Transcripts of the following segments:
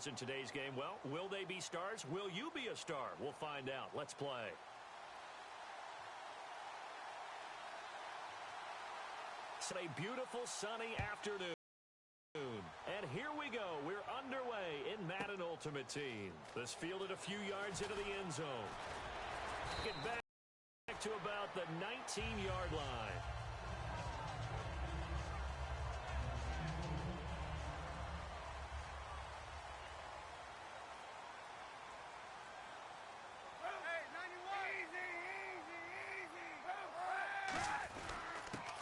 stars in today's game. Well, will they be stars? Will you be a star? We'll find out. Let's play. It's a beautiful sunny afternoon. And here we go. We're underway in Madden Ultimate Team. This fielded a few yards into the end zone. Get back to about the 19-yard line.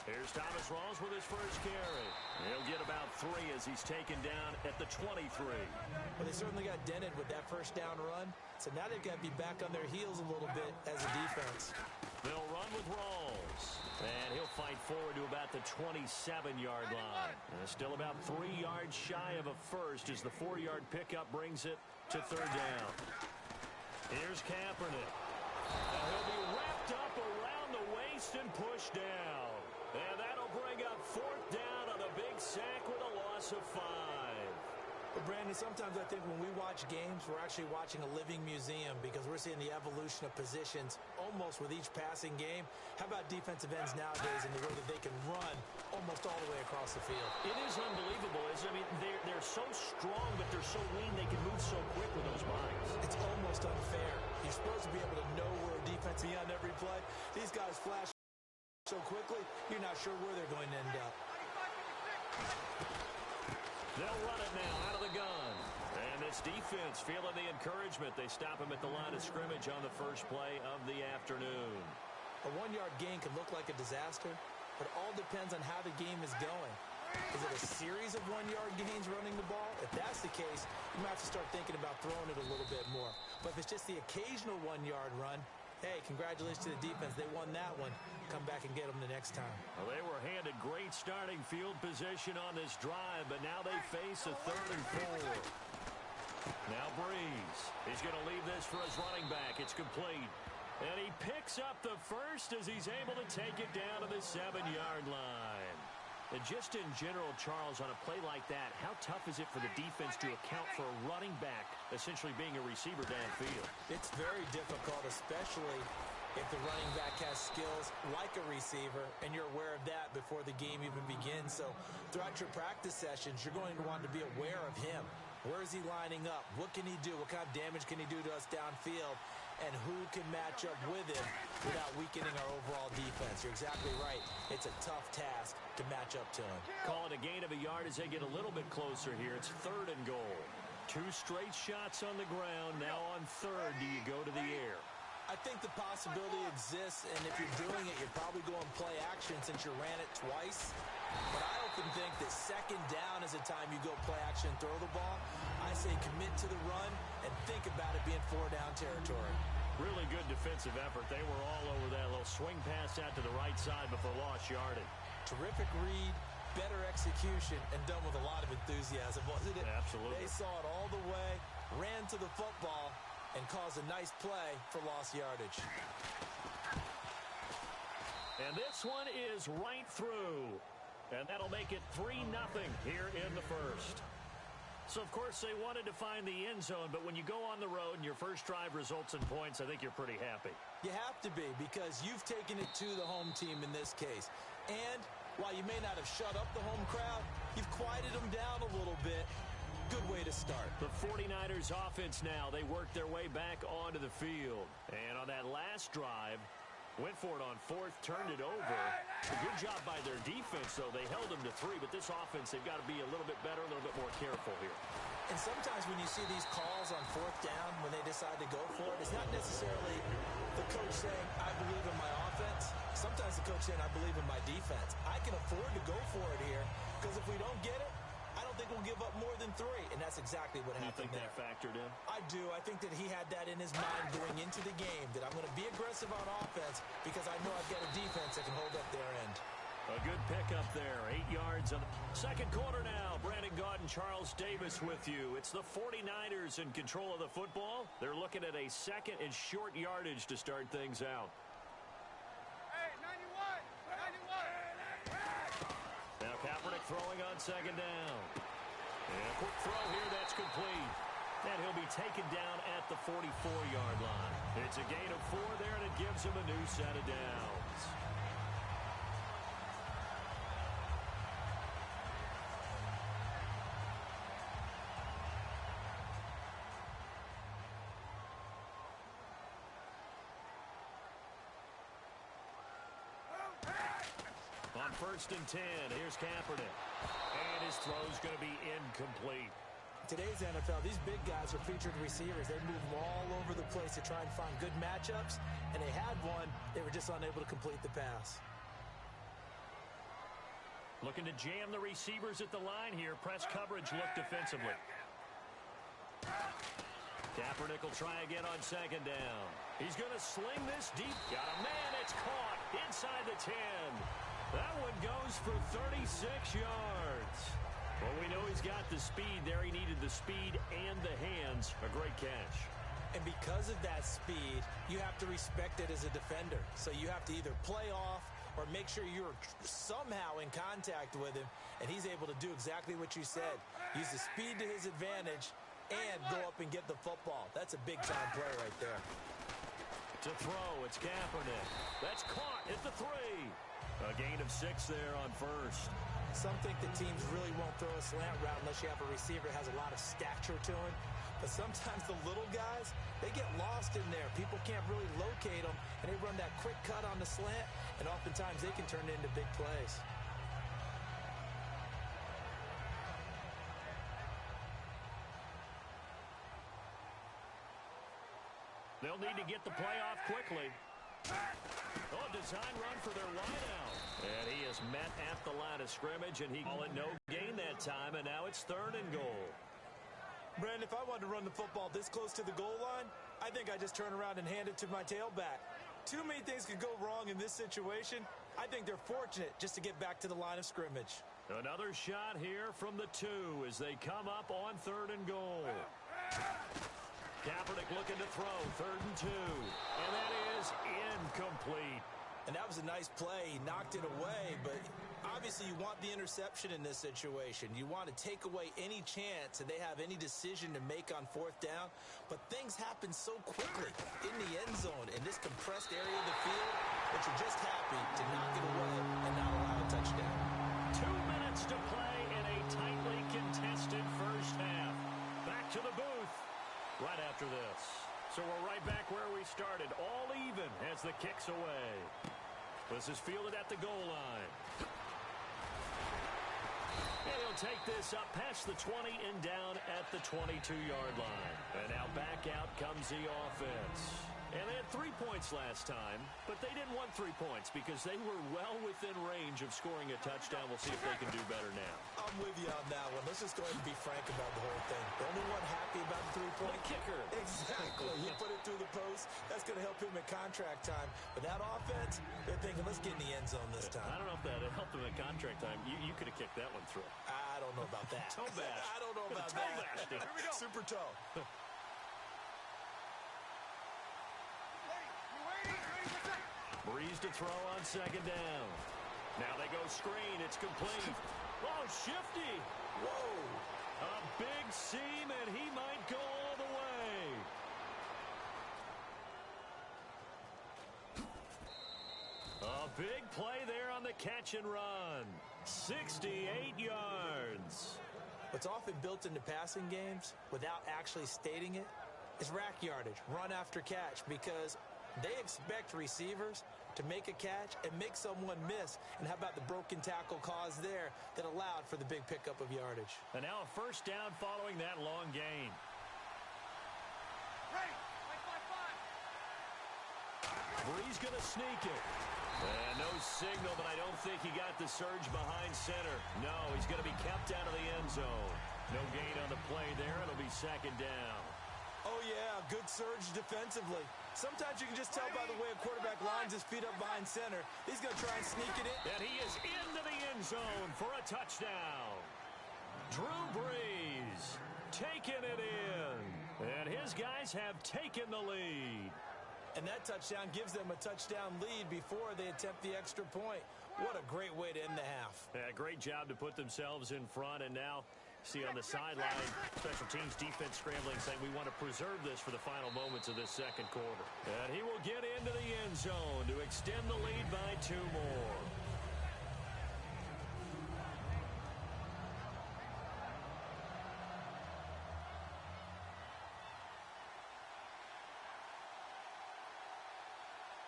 Here's Thomas Rawls with his first carry. He'll get about 3 as he's taken down at the 23. Well, they certainly got dented with that first down run, so now they've got to be back on their heels a little bit as a defense. They'll run with Rawls, and he'll fight forward to about the 27-yard line. And still about 3 yards shy of a first as the 4-yard pickup brings it to third down. Here's Kaepernick. And he'll be wrapped up around the waist and pushed down. And that'll bring up fourth down on a big sack with a loss of 5. Well, Brandon, sometimes I think when we watch games, we're actually watching a living museum because we're seeing the evolution of positions almost with each passing game. How about defensive ends nowadays and the way that they can run almost all the way across the field? It is unbelievable, isn't it? I mean, they're so strong, but they're so lean they can move so quick with those bodies. It's almost unfair. You're supposed to be able to know where a defense is on every play. These guys flash so quickly, you're not sure where they're going to end up. They'll run it now out of the gun. And this defense feeling the encouragement. They stop him at the line of scrimmage on the first play of the afternoon. A 1-yard gain can look like a disaster, but it all depends on how the game is going. Is it a series of 1-yard gains running the ball? If that's the case, you might have to start thinking about throwing it a little bit more. But if it's just the occasional 1-yard run, hey, congratulations to the defense. They won that one. Come back and get them the next time. Well, they were handed great starting field position on this drive, but now they face a 3rd and 4. Now Breeze. He's going to leave this for his running back. It's complete. And he picks up the first as he's able to take it down to the 7-yard line. And just in general, Charles, on a play like that, how tough is it for the defense to account for a running back essentially being a receiver downfield? It's very difficult, especially if the running back has skills like a receiver, and you're aware of that before the game even begins. So throughout your practice sessions, you're going to want to be aware of him. Where is he lining up? What can he do? What kind of damage can he do to us downfield? And who can match up with him without weakening our overall defense? You're exactly right. It's a tough task to match up to him. Call it a gain of a yard as they get a little bit closer here. It's 3rd and goal. 2 straight shots on the ground. Now on 3rd, do you go to the air? I think the possibility exists, and if you're doing it, you're probably going play action since you ran it twice. But I often think that 2nd down is the time you go play action and throw the ball. I say commit to the run and think about it being 4-down territory. Really good defensive effort. They were all over that little swing pass out to the right side before lost yardage. Terrific read, better execution, and done with a lot of enthusiasm, wasn't it? Absolutely. They saw it all the way, ran to the football, and caused a nice play for lost yardage. And this one is right through. And that'll make it 3-0 here in the first. So, of course, they wanted to find the end zone, but when you go on the road and your first drive results in points, I think you're pretty happy. You have to be, because you've taken it to the home team in this case. And while you may not have shut up the home crowd, you've quieted them down a little bit. Good way to start. The 49ers offense now, they worked their way back onto the field. And on that last drive, went for it on 4th, turned it over. A good job by their defense, though. They held them to 3, but this offense, they've got to be a little bit better, a little bit more careful here. And sometimes when you see these calls on 4th down, when they decide to go for it, it's not necessarily the coach saying, I believe in my offense. Sometimes the coach saying, I believe in my defense. I can afford to go for it here, because if we don't get it, I don't think we'll give up more than 3, and that's exactly what happened there. You think that factored in? I do. I think that he had that in his mind going into the game, that I'm going to be aggressive on offense because I know I've got a defense that can hold up their end. A good pickup there. 8 yards on the second quarter now. Brandon Gaudin, Charles Davis with you. It's the 49ers in control of the football. They're looking at a 2nd and short yardage to start things out. Now Kaepernick throwing on 2nd down. And a quick throw here, that's complete. the 44-yard line. It's a gain of 4 there, and it gives him a new set of downs. On 1st and 10, here's Kaepernick. And his throw's going to be incomplete. Today's NFL, these big guys are featured receivers. They move all over the place to try and find good matchups, and they had one. They were just unable to complete the pass. Looking to jam the receivers at the line here. Press coverage look defensively. Kaepernick will try again on 2nd down. He's going to sling this deep. Got a man. It's caught inside the 10. That one goes for 36 yards. Well, we know he's got the speed there. He needed the speed and the hands. A great catch. And because of that speed, you have to respect it as a defender. So you have to either play off or make sure you're somehow in contact with him, and he's able to do exactly what you said. Use the speed to his advantage and go up and get the football. That's a big-time play right there. To throw, it's Kaepernick. That's caught at the 3. A gain of 6 there on 1st. Some think the teams really won't throw a slant route unless you have a receiver that has a lot of stature to him. But sometimes the little guys, they get lost in there. People can't really locate them, and they run that quick cut on the slant, and oftentimes they can turn it into big plays. They'll need to get the play off quickly. Oh, design run for their wideout. And he is met at the line of scrimmage, and he called it no gain that time, and now it's 3rd and goal. Brandon, if I wanted to run the football this close to the goal line, I think I just turn around and hand it to my tailback. Too many things could go wrong in this situation. I think they're fortunate just to get back to the line of scrimmage. Another shot here from the 2 as they come up on 3rd and goal. Kaepernick looking to throw, 3rd and 2. And that is incomplete. And that was a nice play. He knocked it away, but obviously you want the interception in this situation. You want to take away any chance that they have any decision to make on 4th down. But things happen so quickly in the end zone in this compressed area of the field that you're just happy to knock it away and not allow a touchdown. 2 minutes to play in a tightly contested first half. Back to the booth right after this. So we're right back where we started, all even as the kick's away. This is fielded at the goal line. And he'll take this up past the 20 and down at the 22-yard line. And now back out comes the offense. And they had 3 points last time, but they didn't want 3 points because they were well within range of scoring a touchdown. We'll see if they can do better now. I'm with you on that one. Let's just go ahead and be frank about the whole thing. The only one happy about the 3-point kicker. Exactly. You put it through the post. That's going to help him at contract time. But that offense, they're thinking, let's get in the end zone this time. I don't know if that helped him at contract time. You could have kicked that one through. I don't know about that. Toe bash. I don't know about toe that. Bashed him. Here we go. Super toe. Breeze to throw on 2nd down. Now they go screen. It's complete. Oh, shifty. Whoa. A big seam, and he might go all the way. A big play there on the catch and run. 68 yards. What's often built into passing games without actually stating it is rack yardage, run after catch, because they expect receivers to make a catch and make someone miss. And how about the broken tackle cause there that allowed for the big pickup of yardage? And now a 1st down following that long gain. Breeze going to sneak it. And no signal, but I don't think he got the surge behind center. No, he's going to be kept out of the end zone. No gain on the play there. It'll be 2nd down. Oh, yeah, good surge defensively. Sometimes you can just tell by the way a quarterback lines his feet up behind center. He's going to try and sneak it in. And he is into the end zone for a touchdown. Drew Brees taking it in. And his guys have taken the lead. And that touchdown gives them a touchdown lead before they attempt the extra point. What a great way to end the half. Yeah, great job to put themselves in front, and now See on the sideline, special teams defense scrambling, saying we want to preserve this for the final moments of this second quarter. And he will get into the end zone to extend the lead by 2 more.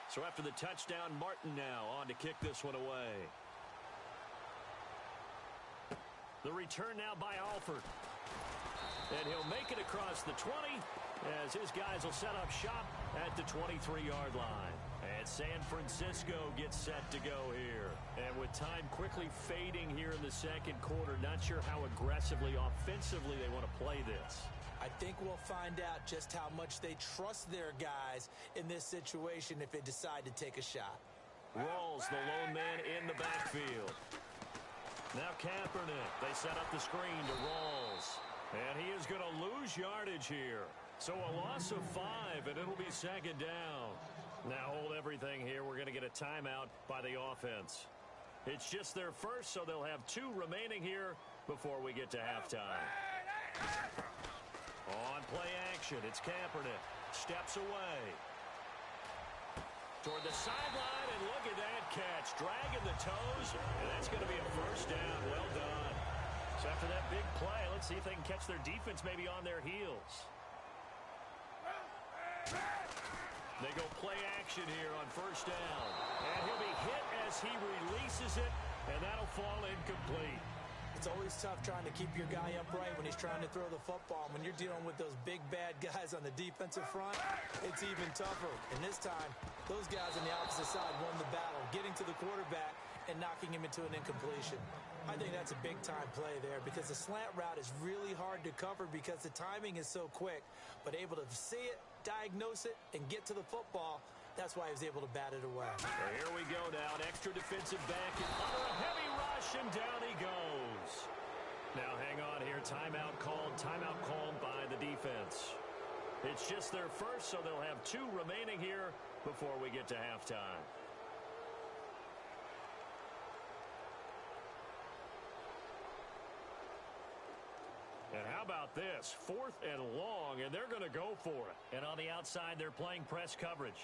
So after the touchdown, Martin now on to kick this one away. The return now by Alford. And he'll make it across the 20 as his guys will set up shop at the 23-yard line. And San Francisco gets set to go here. And with time quickly fading here in the second quarter, not sure how aggressively, offensively they want to play this. I think we'll find out just how much they trust their guys in this situation if they decide to take a shot. Rawls, the lone man in the backfield. Now Kaepernick. They set up the screen to Rawls. And he is going to lose yardage here. So a loss of 5, and it'll be second down. Now hold everything here. We're going to get a timeout by the offense. It's just their first, so they'll have 2 remaining here before we get to halftime. On play action, it's Kaepernick. Steps away. Toward the sideline, and look at that catch. Dragging the toes, and that's going to be a first down. Well done. So after that big play, let's see if they can catch their defense maybe on their heels. They go play action here on first down. And he'll be hit as he releases it, and that'll fall incomplete. It's always tough trying to keep your guy upright when he's trying to throw the football. When you're dealing with those big, bad guys on the defensive front, it's even tougher. And this time, those guys on the opposite side won the battle, getting to the quarterback and knocking him into an incompletion. I think that's a big-time play there because the slant route is really hard to cover because the timing is so quick. But able to see it, diagnose it, and get to the football, that's why he was able to bat it away. So here we go now. An extra defensive back and under a heavy rush, and down he goes. Now hang on here. Timeout called by the defense. It's just their first, so they'll have 2 remaining here before we get to halftime. And how about this? 4th and long, and they're going to go for it. And on the outside, they're playing press coverage.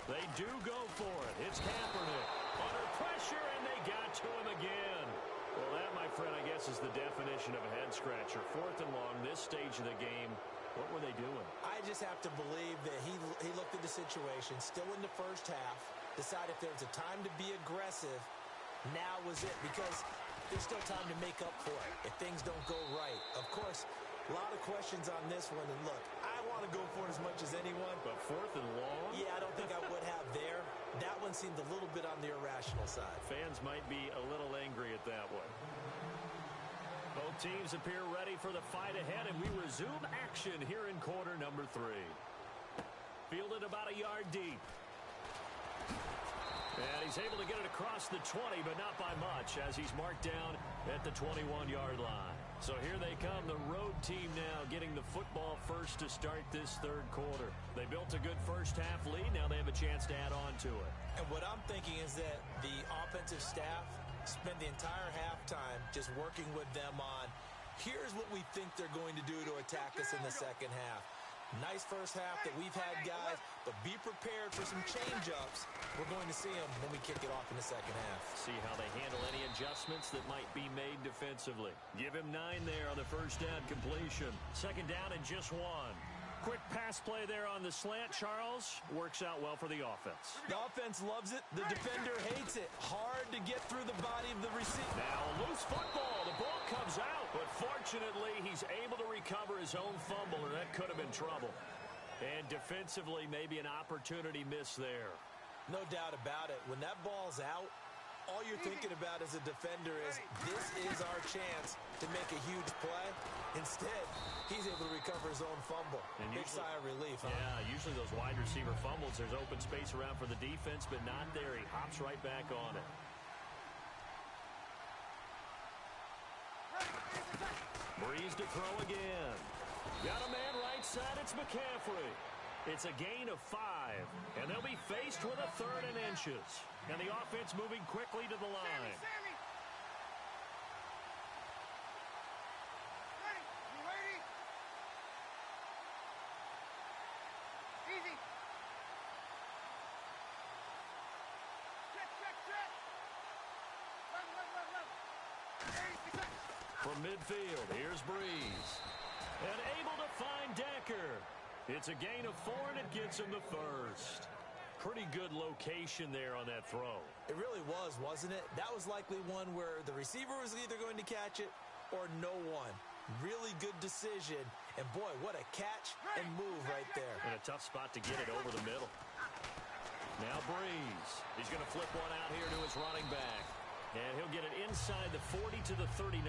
They do go for it. It's Kaepernick. Under pressure, and they got to him again. Well, that, my friend, I guess is the definition of a head-scratcher. 4th and long, this stage of the game. What were they doing? I just have to believe that he looked at the situation, still in the first half, decided if there was a time to be aggressive, now was it, because there's still time to make up for it if things don't go right. Of course, a lot of questions on this one, and look, I want to go for it as much as anyone. But 4th and long? Yeah, I don't think I would have there. That one seemed a little bit on the irrational side. Fans might be a little angry at that one. Both teams appear ready for the fight ahead, and we resume action here in quarter number 3. Fielded about a yard deep. And he's able to get it across the 20, but not by much, as he's marked down at the 21-yard line. So here they come, the road team now getting the football first to start this third quarter. They built a good first half lead. Now they have a chance to add on to it. And what I'm thinking is that the offensive staff spent the entire halftime just working with them on, here's what we think they're going to do to attack us in the second half. Nice first half that we've had, guys, but be prepared for some change-ups. We're going to see them when we kick it off in the second half. See how they handle any adjustments that might be made defensively. Give him 9 there on the first down completion. Second down and just 1. Quick pass play there on the slant, Charles. Works out well for the offense. The offense loves it. The defender hates it. Hard to get through the body of the receiver. Now a loose football. The ball comes out, but fortunately he's able to recover his own fumble, and that could have been trouble. And defensively, maybe an opportunity miss there. No doubt about it. When that ball's out, all you're thinking about as a defender is, this is our chance to make a huge play. Instead, he's able to recover his own fumble. And big sigh of relief, huh? Yeah, usually those wide receiver fumbles, there's open space around for the defense, but not there. He hops right back on it. Breeze to throw again. Got a man right side. It's McCaffrey. It's a gain of 5, and they'll be faced with a 3rd and inches. And the offense moving quickly to the line. From midfield, here's Breeze. And able to find Decker. It's a gain of 4, and it gets him the first. Pretty good location there on that throw. It really was, wasn't it? That was likely one where the receiver was either going to catch it or no one. Really good decision. And, boy, what a catch and move right there. And a tough spot to get it over the middle. Now Breeze. He's going to flip one out here to his running back. And he'll get it inside the 40 to the 39.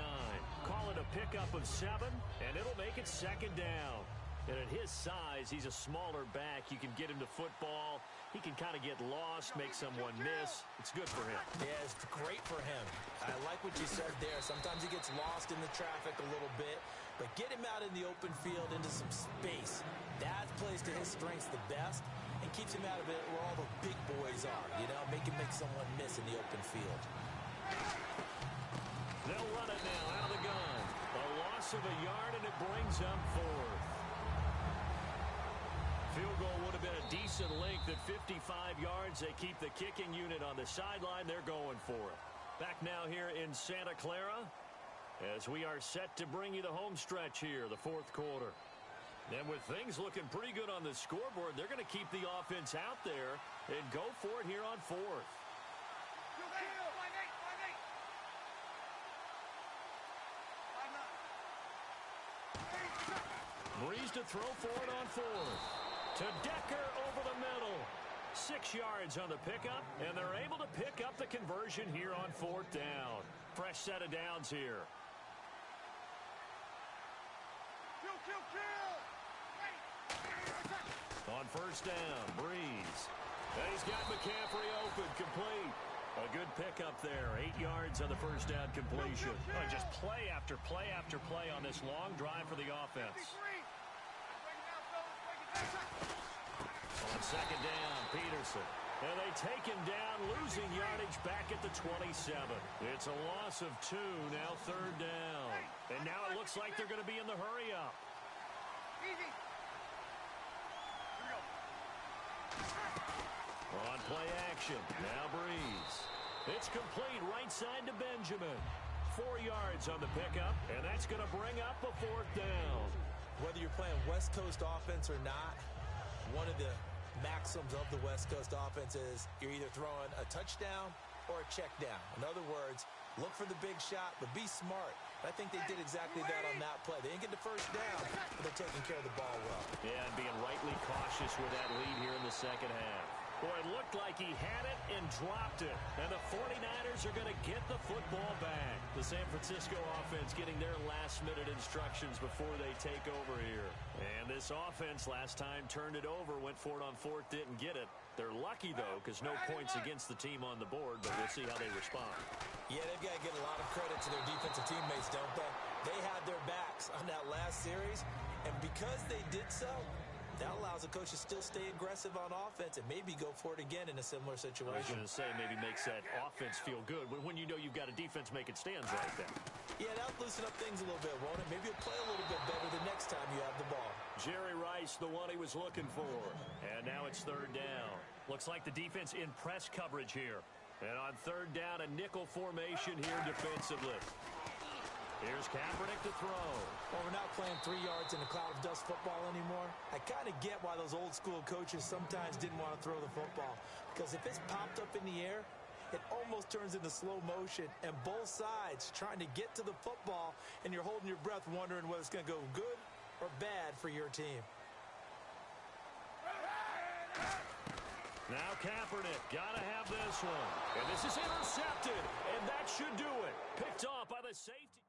Call it a pickup of 7, and it'll make it second down. And at his size, he's a smaller back. You can get him to football. He can kind of get lost, make someone miss. It's good for him. Yeah, it's great for him. I like what you said there. Sometimes he gets lost in the traffic a little bit. But get him out in the open field into some space. That plays to his strengths the best and keeps him out of it where all the big boys are. You know, make someone miss in the open field. They'll run it now out of the gun. A loss of a yard, and it brings up 4th. Field goal would have been a decent length at 55 yards. They keep the kicking unit on the sideline. They're going for it. Back now here in Santa Clara as we are set to bring you the home stretch here, the 4th quarter. And with things looking pretty good on the scoreboard, they're going to keep the offense out there and go for it here on 4th. Breeze to throw for it on 4th. To Decker over the middle. 6 yards on the pickup, and they're able to pick up the conversion here on 4th down. Fresh set of downs here. On 1st down, Breeze. And he's got McCaffrey open, complete. A good pickup there. 8 yards on the 1st down completion. Just play after play after play on this long drive for the offense. On 2nd down, Peterson. And they take him down, losing yardage back at the 27. It's a loss of 2, now 3rd down. And now it looks like they're going to be in the hurry-up. On play action, now Breeze. It's complete right side to Benjamin. 4 yards on the pickup, and that's going to bring up a 4th down. Whether you're playing West Coast offense or not, one of the maxims of the West Coast offense is you're either throwing a touchdown or a check down. In other words, look for the big shot, but be smart. I think they did exactly that on that play. They didn't get the 1st down, but they're taking care of the ball well. Yeah, and being rightly cautious with that lead here in the 2nd half. Boy, it looked like he had it and dropped it. And the 49ers are going to get the football back. The San Francisco offense getting their last-minute instructions before they take over here. And this offense last time turned it over, went for it on 4th, didn't get it. They're lucky, though, because no points against the team on the board, but we'll see how they respond. Yeah, they've got to give a lot of credit to their defensive teammates, don't they? They had their backs on that last series, and because they did so, that allows the coach to still stay aggressive on offense and maybe go for it again in a similar situation. I was going to say maybe makes that offense feel good when you know you've got a defense making stands right there. Yeah, that'll loosen up things a little bit, won't it? Maybe you'll play a little bit better the next time you have the ball. Jerry Rice, the one he was looking for. And now it's 3rd down. Looks like the defense in press coverage here. And on 3rd down, a nickel formation here defensively. Here's Kaepernick to throw. Well, we're not playing 3 yards in a cloud of dust football anymore. I kind of get why those old school coaches sometimes didn't want to throw the football. Because if it's popped up in the air, it almost turns into slow motion. And both sides trying to get to the football, and you're holding your breath wondering whether it's going to go good or bad for your team. Now Kaepernick, got to have this one. And this is intercepted, and that should do it. Picked off by the safety.